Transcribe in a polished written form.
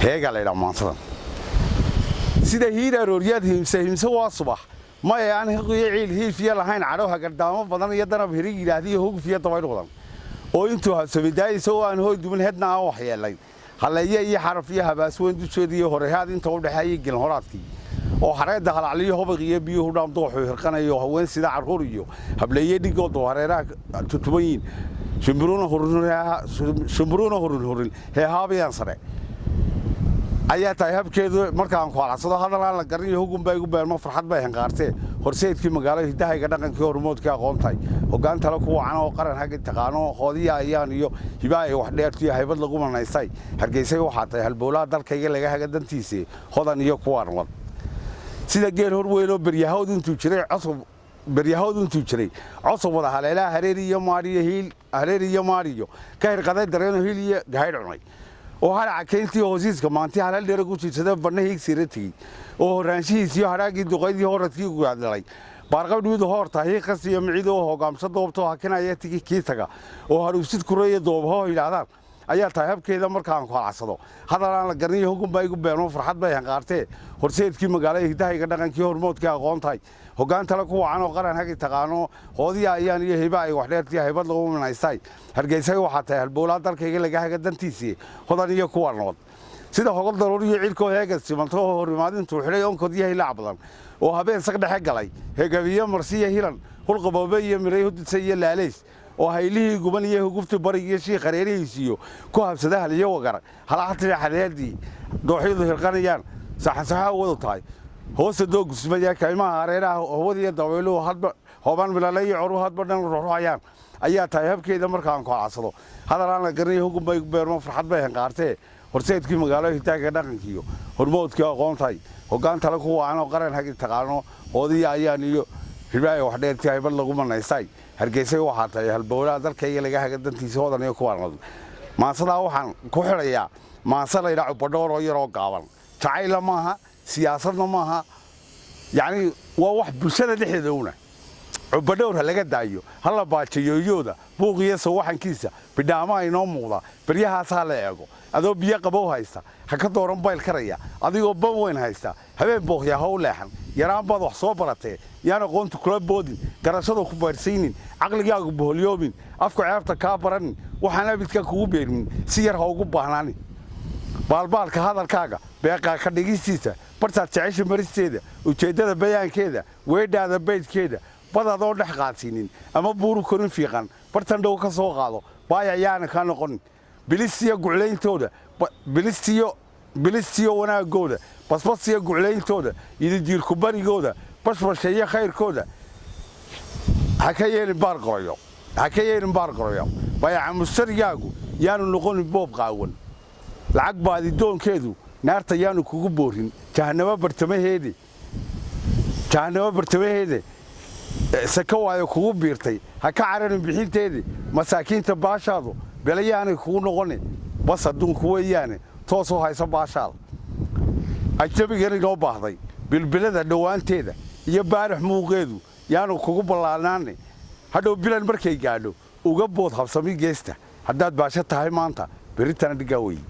heega la yidhaha maantadan sida hiir arooryad himse waa subax ma aan ciil hiifiya lahayn cadhowha gardaamo badan iyo danab hirig yidhaahdiyo hugfiya dabayl wadan oo intuu habsamidaayso oo aan hooy dumin hedna aan waxyeelayn haleeye iyo xaraf iyo habaasweyn dusheeda iyo horehaad inta u dhaxeeyay gelin horaadkii oo xareeda halacliyo hobaq iyo biyuhu dhaam dooxu hirqanayo haween sida carruur iyo hableeye dhigood hareeraha tutubayn shimburuuna hurun heehaabayaan sare ayaa tahay habkeedu markaan ku halacsado hadalaan la garanayo hugun bay ugu beermo farxad bay hanqaartee horseedkii magaalada hidahayga dhaqankii hormoodkii aqoontay hoggaan talo ku wacan oo qaran haga taqaano qoodiya ayaan iyo hibaay wax dheertiyo haybad lagu manaysay hargeysay waxaa tahay halbowlaha dalkayga laga haga dantiisii hodan iyo kuwaan wad sida geel horweynoo beryahood intuu jiray cusub wada haleelaha hareer iyo maariyo ka hirqaday dareeno hil iyo gahaydh cunay oo haraca keyntii hoosiiska maantii halal dheer ku jirsada badna hiigsiira tegey oo horaanshihiisiyo haraagii duqaydii horadkii ku hadlalay baarqabdhiidu hoorta hiiqas iyo micid oo hogaamsa doobto hakinaya tigi kii taga oo haruusid kureeya doobahoo yidhaahdaan ayaa tahay habkeeda markaan ku halacsado hadalaan la garanayo hugun baa igu beermo farxad bay hanqaartee horseedkii magaalada hidahayga dhaqankii hormoodkii aqoontahay hoggaan tale ku wacan oo qaran hagi taqaano qoodiya ayaan iyo hiba ay wax dheertii haybad lagu manaysay hargeysay waxaa tahay halbowlaha dalkayga laga haga dantiisii hodan iyo kuwaan wad sida hogol daruur iyo cilkoo heega simanto oo horimaadintuu xidhay onkod iyo hilaac badan oo habeen saq dhexe galay hegabiyo marsiya hilan hulqaboobe iyo miray hududsa iyo laaleys oo haylihii guban iyo huguftii barig iyo shiikh hareerihiisiyo ku habsada haliyo wagar halaxatiri xadeedii dooxyadu hirqanayaan saxasaxa wadu tahay hoosta doogusmaya kaymaha hareeraha hawadiyo dabayluhu hadba hooban milalay iyo coru hadba dhan ruuxayaan ayaa tahay habkeeda markaan ku halacsado hadalaan la garanayo hugun bay beermo farxad bay hanqaartee horseedkii magaalada hidahayga dhaqankiiyo hormoodkii aqoontahay hoggaan tale ku wacan oo qaran hagi taqaano qoodiya ayaan iyo hibaay wax dheertii haybad lagu manaysay hargeysay waxaa tahay halbowlaha dalkayga laga haga dantiisa hodan iyo kuwaan wad maansadaa waxaan ku xidhayaa maansa la yidhaha cubadhoor oo yaroo gaaban jacayla maaha siyaasadna maaha yacni waa wax bulshada dhexdeeda una cubadhowr ha laga daayo hala baajayoyooda buuqiyo sawaxankiisa bidhaamaha inoo muuqda beryahaas ha la eego adoo biyo qabow haysta ha ka dooran bayl karaya adigoo ban weyn haysta habeen booqya ha u leexan yaraan baad wax soo baratee yaan aqoontu kula boodin garashadu ku baarsaynin caqligaagu boholyoobin afku ceebta kaa baranin waxaan abidka kugu beermin si yar ha ugu baahnaanin baalbaalka hadalkaaga beeqaa ka dhigistiisa bartaad jecesha maristeeda ujeeddada bayaankeeda weedhaada baydkeeda badadoo dhex qaadsiinin ama buuru korin fiiqan bartan dhow ka soo qaado baaya yaana kaa noqonin bilistiyo guclayntooda bilistiyo wanaagooda basbasiyo guclayntooda ididiirku barigooda bashbasheeyo khayrkooda ha ka yeelin baar qoroyo bayaca mustarigaagu yaanu noqonin boob qaawan lacag baadidoonkeedu naarta yaanu kugu boorin jahannamo bartamaheede saka waayo kugu biirtay ha ka cararin bixinteedii masaakiinta baashaadu belayaanay kugu noqonin bas adduunku weeyaane toosoo hayso baashaada ajnabigan inoo baahday bilbilada dhowaanteeda iyo baarax muuqeedu yaanu kugu ballaanaane hadhow bilan markay gaadho uga bood habsami geesta haddaad baasho tahay maanta berritana dhigaa weeye